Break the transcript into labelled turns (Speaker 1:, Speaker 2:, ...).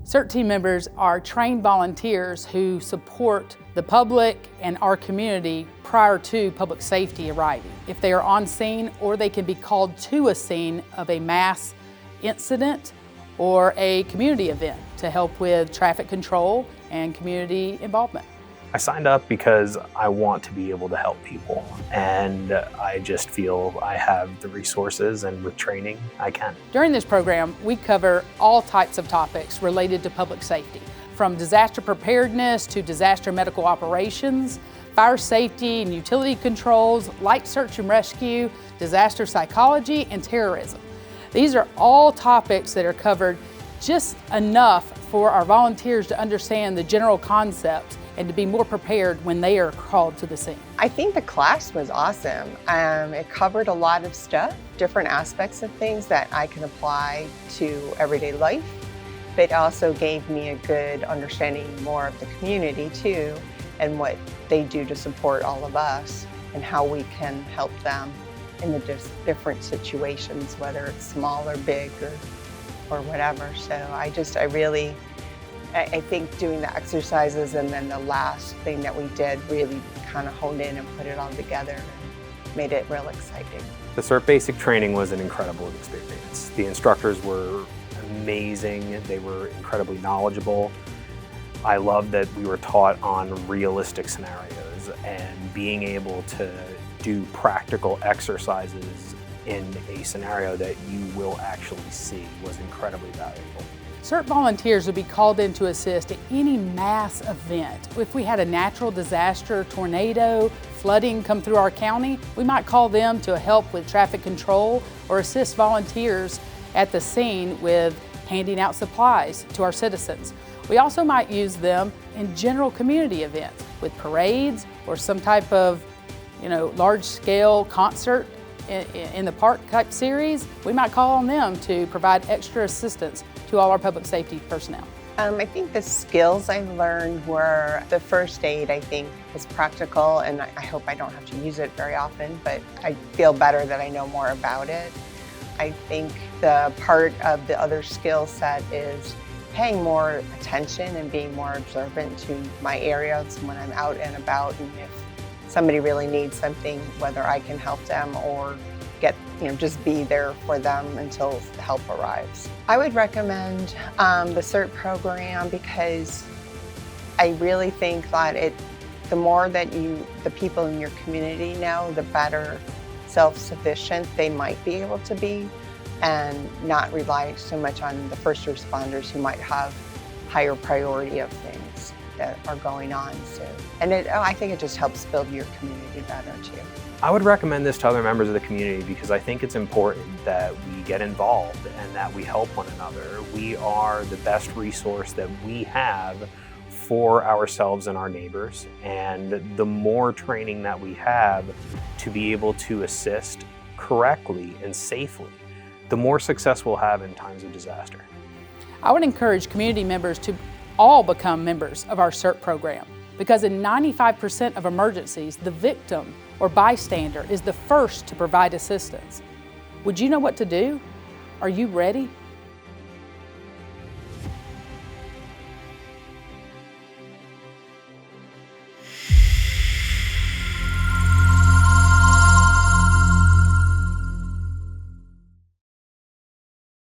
Speaker 1: CERT team members are trained volunteers who support the public and our community prior to public safety arriving. If they are on scene, or they can be called to a scene of a mass incident or a community event to help with traffic control and community involvement.
Speaker 2: I signed up because I want to be able to help people, and I just feel I have the resources, and with training, I can.
Speaker 1: During this program, we cover all types of topics related to public safety, from disaster preparedness to disaster medical operations, fire safety and utility controls, light search and rescue, disaster psychology, and terrorism. These are all topics that are covered just enough for our volunteers to understand the general concepts and to be more prepared when they are called to the scene.
Speaker 3: I think the class was awesome. It covered a lot of stuff, different aspects of things that I can apply to everyday life, but also gave me a good understanding more of the community too, and what they do to support all of us and how we can help them in the different situations, whether it's small or big or whatever. So I think doing the exercises and then the last thing that we did really kind of honed in and put it all together and made it real exciting.
Speaker 2: The CERT basic training was an incredible experience. The instructors were amazing. They were incredibly knowledgeable. I love that we were taught on realistic scenarios, and being able to do practical exercises in a scenario that you will actually see was incredibly valuable.
Speaker 1: CERT volunteers would be called in to assist at any mass event. If we had a natural disaster, tornado, flooding come through our county, we might call them to help with traffic control or assist volunteers at the scene with handing out supplies to our citizens. We also might use them in general community events with parades or some type of large-scale concert in the park type series. We might call on them to provide extra assistance to all our public safety personnel.
Speaker 3: I think the skills I learned were the first aid. I think is practical, and I hope I don't have to use it very often, but I feel better that I know more about it. I think the part of the other skill set is paying more attention and being more observant to my areas when I'm out and about, and if somebody really needs something, whether I can help them or just be there for them until the help arrives. I would recommend the CERT program because I really think that the more that the people in your community know, the better self-sufficient they might be able to be, and not rely so much on the first responders who might have higher priority of things that are going on. I think it just helps build your community better too.
Speaker 2: I would recommend this to other members of the community because I think it's important that we get involved and that we help one another. We are the best resource that we have for ourselves and our neighbors, and the more training that we have to be able to assist correctly and safely, the more success we'll have in times of disaster.
Speaker 1: I would encourage community members to all become members of our CERT program, because in 95% of emergencies, the victim or bystander is the first to provide assistance. Would you know what to do? Are you ready?